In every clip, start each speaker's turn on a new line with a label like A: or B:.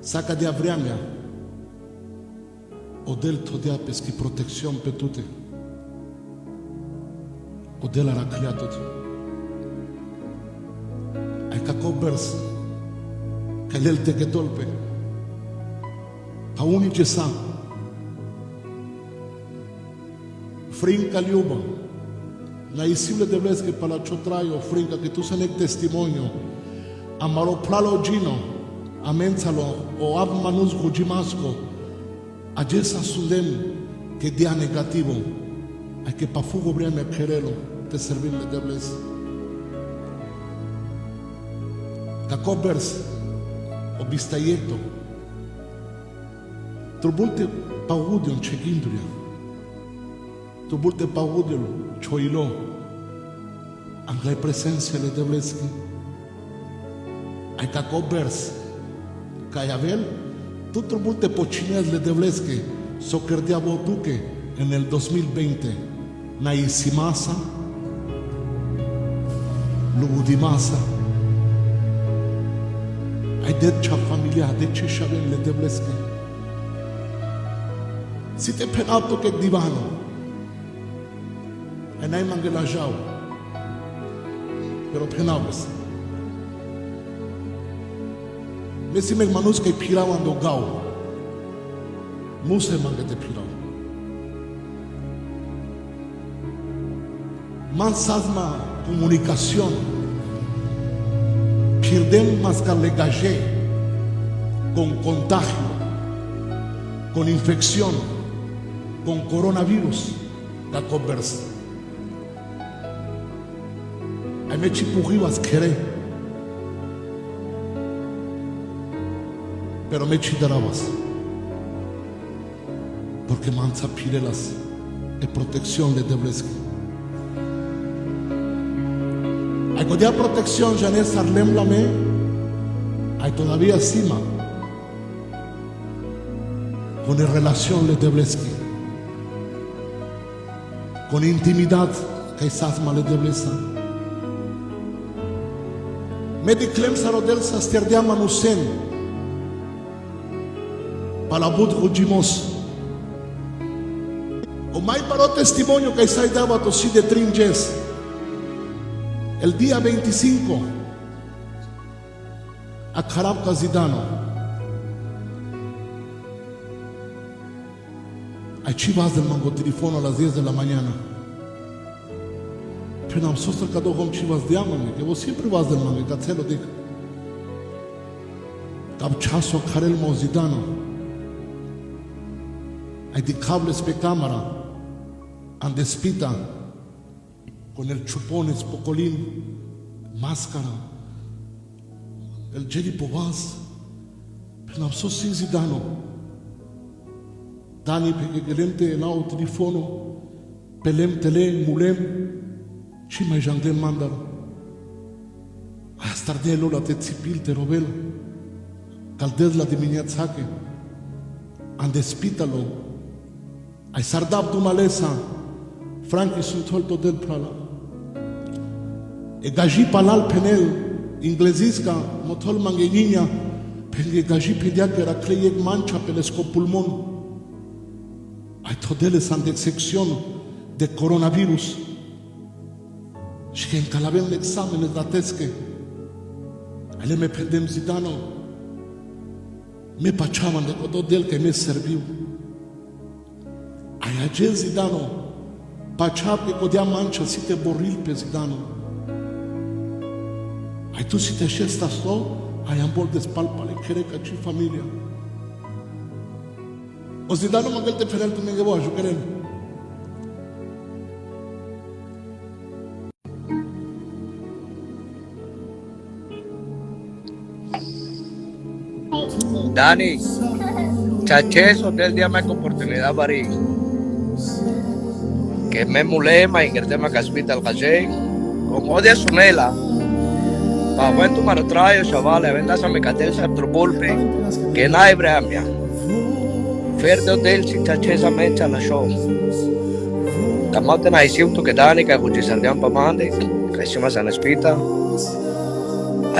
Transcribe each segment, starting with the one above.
A: saca de avreamea, o del todea peschi protección petute, o del aracliatut. Ai cacobers, calel te que tolpe, pa unice sa, frinca liuba, la isible de blesque para la chotrayo, frinca que tú sanec testimonio, amaro plalo gino, amenzalo, o ab manus gujimasco, agesa sundem que dia negativo, hay que pa fugo briame querelo, te servirle de blesque. Cacobers, o bistaieto, trubulte paudion cheginduria, trubulte paudion choilo, angle presencia le debleski. Ai cacobers, cayabel, tu trubulte pochines le debleski, socerdea botuque en el 2020, naisimasa, lugudimasa. Ai decha familia, deche shaben le debleski. Si te penato che divano, e nai mangela jau, pero penabes. Mesi me manus che pirawan do gau, muse mangete pirau. Man sasma comunicación, pierdem más que legagé con contagio, con infección, con coronavirus, la conversa. Hay me chipujivas querer, pero me chidarabas, porque mansa pirelas de protección de debleski. Hay que protección ya no sarlemblame, hay todavía cima, con relación le debleski. Con intimidad que quizás mal de blesa. Me declem sarodel sasterdia manusen palabut rugimos. O mai paró testimonio que sai daba tosi de tringes. El día 25 a Karab Kazidano. Hay chivas del mango teléfono a las 10 de la mañana. Pero am sos că două chivas de amane, que vos siempre vas del mango, că ți-lo dic. Cam ceasul Karel Mozidano. Hay de cables pe cámara, an despita, con el chupón espocolín, máscara, el geli povaz. Pero am sos sin Zidano. Dani pe gelente nau telefono, pelem tele mulem și mai jandem mandar. Hasta de la te țipil te robel. Caldez la dimineața que an despítalo. Ai sardab du malesa. Franki sunt holto del prala. E gaji palal penel inglezisca motol mangeninia pe gaji pedia que era cleiec mancha pelesco pulmon. Ai todele sunt de secțion de coronavirus și că încă avem examene datesche ale me pendem Zidano me pachaman de cododel que me serviu ai agel Zidano pachap que codea mancha si te borril pe Zidano ai tu si te șesta sto ai ambol de spalpale cere ca și familia o Zidano mă gălte ferel tu menge boa jucărel
B: Dani, chacheso del día me oportunidad bari. Que me mulema y que tema caspita al caché. Como odia sunela. Pa buen tu marotrayo, chavales, vendas a mi catel sa trupulpe. Que na ibramia. Ferde hotel si chachesa mecha la show. Tamate na isiuto que Dani, que cuchisardian pa mande. Que sima san espita.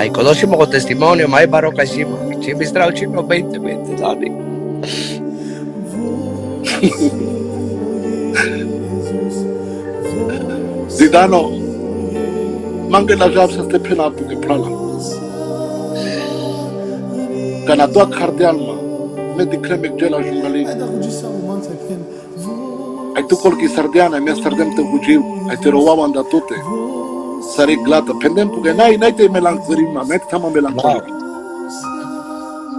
B: Ay, conocimos con testimonio, mai baroca encima. Chipistrao chino 2020, Dani.
A: Zidano, mange la jab sa stepena tu ke prala. Kana tu akharte alma, me dikre me jela jurnali. Ai tu kol ki sardiana, me sardem te bujiu, ai te rowa anda tote. Sari glata, pendem puge nai te melancolima, me tama melancolima.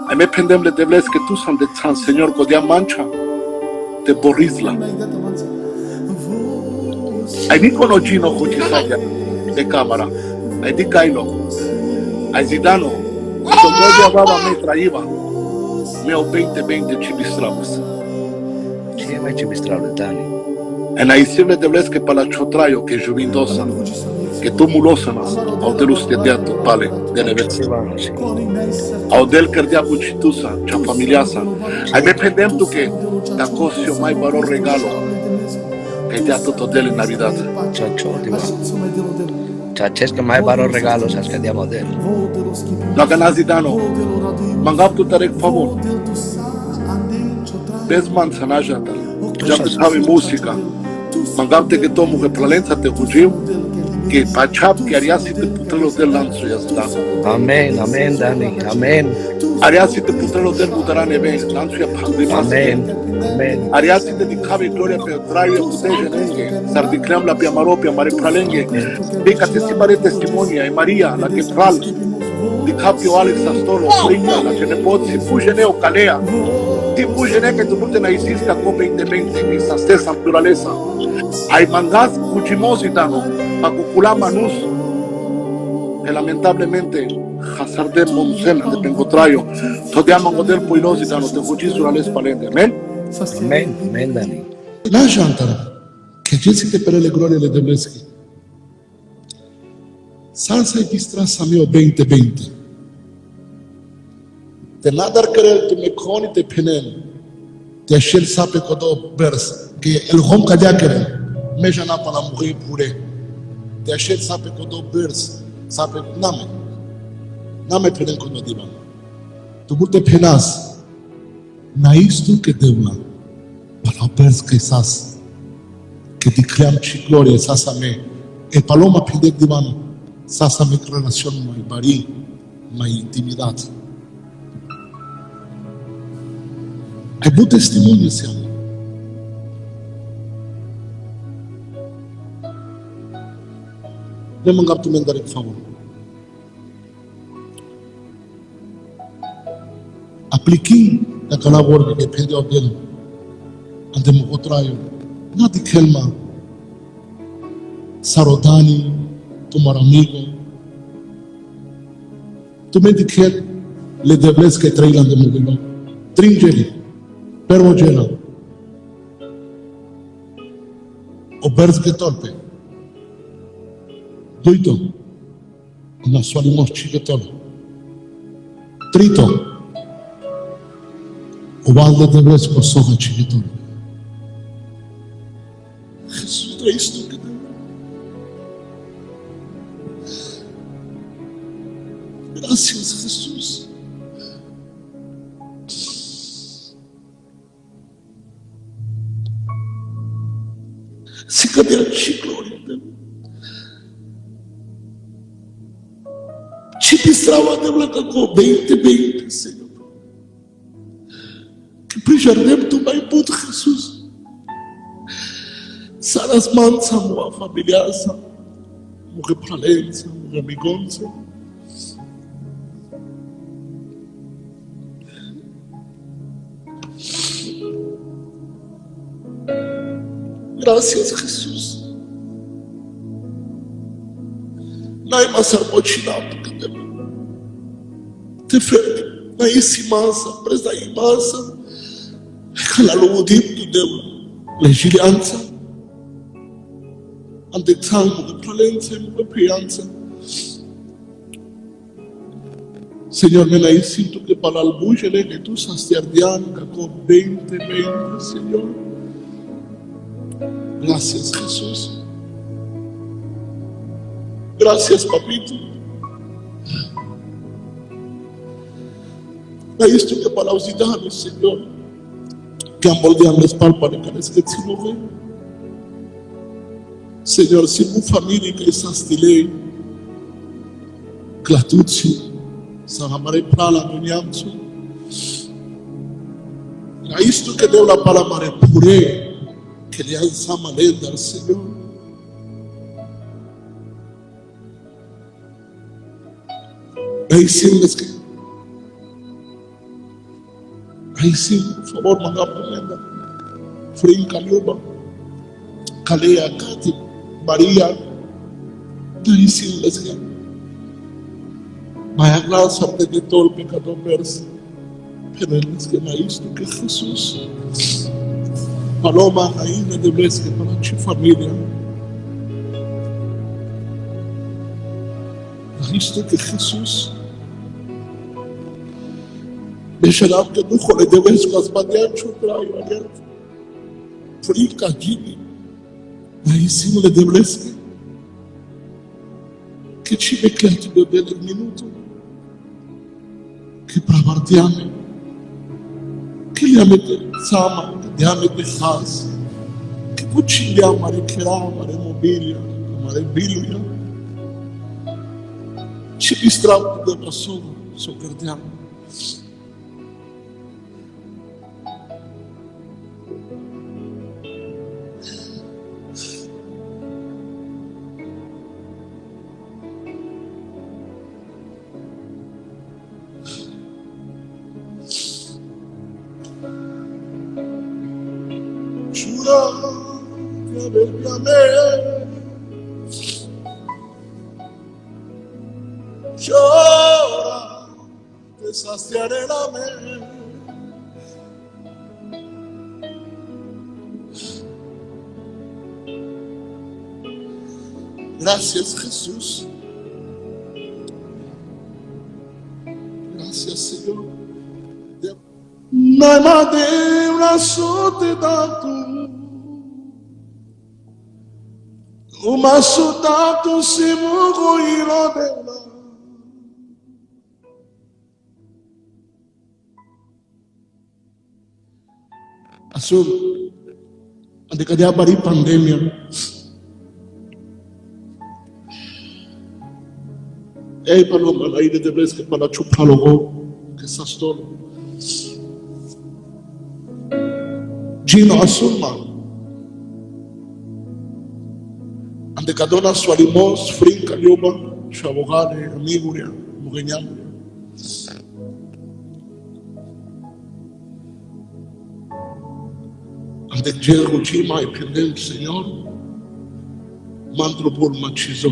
A: Ai me pendem le devles que tu san de san señor ko dia mancha te borisla. Ai di conogino ko ci saia de cámara. Ai di Kailo. Ai Zidano. Quando eu avava me traiva. Meu 2020 chibistravas.
B: Sì, mai chipistrao, Dani.
A: E na isile devles que para chotraio que juvindosa. Que tu mulosanas, au delus de diatu pale, de nevet.
B: Sì.
A: Au del cardia bucitusa, cha familiasa. Ai me pendem tu que da cosio mai baro regalo. Que te ato del en Navidad.
B: Ciao, di va. Ciao, che mai baro regalo, sa che andiamo a del.
A: La ganazidano. Mangap tu tarek favor. Bezman sanajata. Já que sabe música. Mangap te que tomo que plalenza te fugiu. Que pachap que ariasi te putrelo del lanzo ya está.
B: Amen, amen, Dani, amen.
A: Ariasi te putrelo del butarane ben, lanzo ya pandemia.
B: Amen, amen.
A: Ariasi te dikabe gloria pe traio puteje nenge. Sardiclam la piamaropia mare pralenge. Beca testimare testimonia e Maria la que pral. Dicapio Alex Astolo, Brinda, la que ne pozzi, fugeneo calea. Ti fugene que tu multe na isista co 2020 que esa naturaleza. Hay mangas cuchimositano, pacucula manus, que lamentablemente hazardem monsena de pengotrayo, todiamo model poinositano te fugisu la les palende, amen?
B: Amen, amen, Dani.
A: La jantara, che jesi te per le glorie le debleski. Salsa y distrasa mio 2020. Te nadar querer tu me coni te penen. Te shel sape kodo bers que el hom kadia querer. Me jana para mourir pure. Te shel sape kodo bers sape name penen kodo diba. Tu multe penas. Na isto que deula. Para bers que sas que te cream chi gloria sasame. E paloma pide divano. Sasame relación mai bari, mai intimidad. Hay buen testimonio ese año. Le mangap tu mendar por favor. Apliquei aquela borda que pediu dele. Ante mo traio. Na de kelma. Sarodani, tomar amigo. Tu me diquel le debles que trailan de modelo. Tringeli. Permogena o berzge torpe doito na sua limoschi que tolo trito o balde de vez por soja chiquitolo Jesus traz tu que gracias Jesus. Se cadê a glória dele? Te pistrava dela com 2020, Senhor. Que preservem tu mai puto Jesus. Saras mansa, moa familiaça, moa pralença, moa amigonça. Gracias, Jesús. No hay más armochinado que te frene. No hay esi masa, presa y masa. La ludim tu deu. La gilianza. Ante tango de pralenza y de prianza. Señor, me la siento que para el bulle que tú sastiardianca con 20, Señor. Gracias, Jesús. Gracias, papito. visto que para os idades, Senhor, que han moldeado las pálparas que les que te mover. Senhor, se uma família que estás delay, Klatutsi, Sahamare Prala, Nunyamsu, a isto que deu la para mare pure, que lhe ansama lenda, Senhor. Aí sim, por favor, manda para lenda. Frim Kalioba, Kalea, Kati, Maria, aí sim, mas a graça de todo o pecador merece. Pero que na isto que Jesus falou ainda de vez que para a tua família. Na isto que Jesus deixará que no colo de vez com as bandeiras o traio adiante. Frica Gini, aí sim le de vez que te becate do dele minuto que para partiame. Que lhe amete sama, que lhe amete khas, que cuchilha amare kera, amare mobília, amare biluia, te distrau de passou, sou guardião. Llora, te saciaré la mente. Gracias, Jesús. Gracias, Señor. No más de un azote tanto. Uma soldato se mugo y lo dela. Azul, ande kaya bari pandemia. Ei paloma, la ide de vez que para chupalogo, que sastolo. Gino azul man. Ande kadona swalimos frin kalioba shabogale amiguria mugenyam ande jergo chima e pendel Senhor mantro por machizo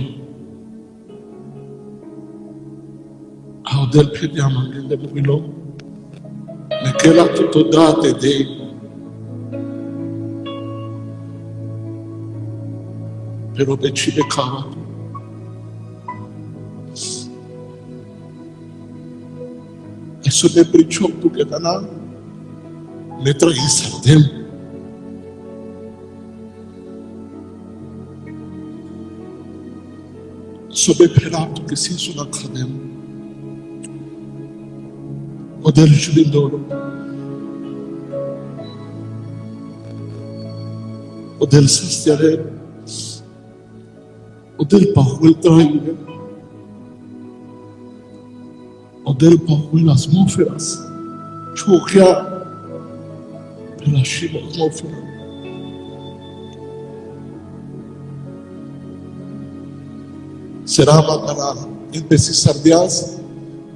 A: ao del pediama ngende mugilo mekela tutto date de pero de Chile cava. Eso de brichok tu que dana me trae sardem. Sobe perato que se isso na cadem. O del julindoro. O del sastiare. O del pahuel traída, o del pahuel las atmósferas, choquea pela chiva atmósfera. Será macará em Pesisardias,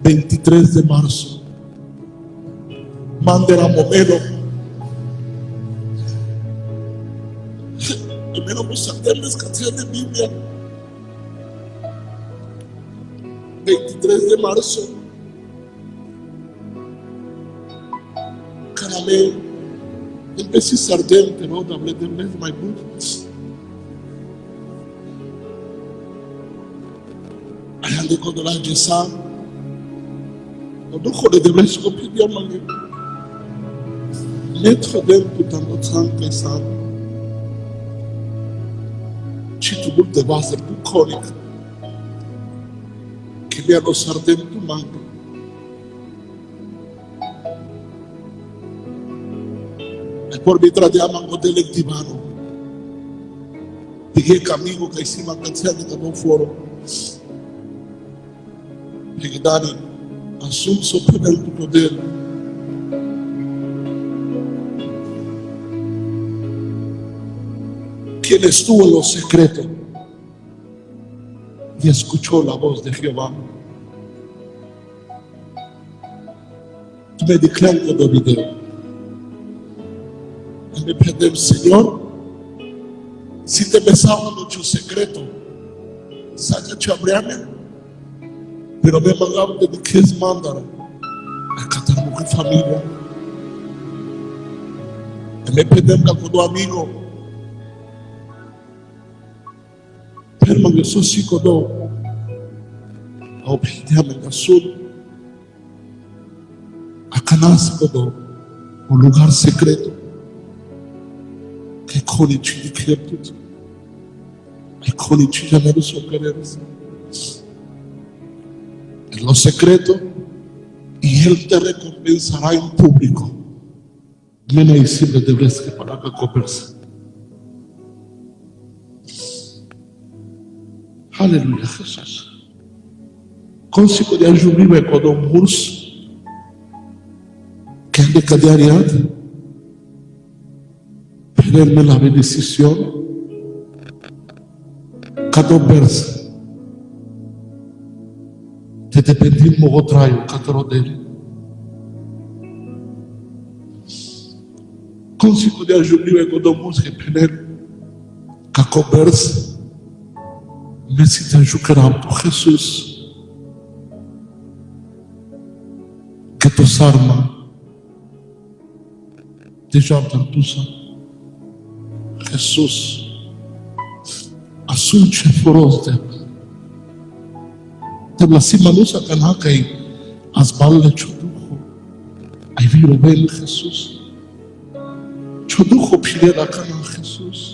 A: 23 de março. Manderá momento. Primeiro vamos saber as canções de Bíblia. 23 de março, Canamé, empecé sardem, pero hablé de mes, my boots. Allá de cuando la jesa, o do khode de mes ko pedia mangi. Mettre dentro dans notre sang et sang. Chitubul de base bucolique. Que le hanno sardem tu manco. por mitra de amango delictivano. Dije amigo que hicimos canción de cada foro. Dije Dani, asunto sobre el poder. Quien estuvo en lo secreto y escuchó la voz de Jehová. Me declaro todo video. Y me pedí, Señor, si te besaba en tu secreto, saca te abriame, pero me mandaba de que es mandar a catar con familia. Y me pedí que con tu amigo, pero me soy psicólogo, a objetarme en azul. A nasce um lugar secreto que conhece de crepto, que conhece já não sou quereres. En lo secreto y él te recompensará en público. Mena y siempre debes que para que coperse. Aleluia, Jesus. Consigo de ajudar quando um curso que ande cadeariado, perderme la bendición, cada verso, te dependimos o traio, cada dele. Consigo de ajudar quando música perder, cada verso, me sinto ajudado por Jesus, que tus armas déjà entendu ça. Jesus, assunto feroz dela. Tebla si manusa kanhakai as balle choducho. Ai viro bem Jesus. Choducho pilha da cana Jesus.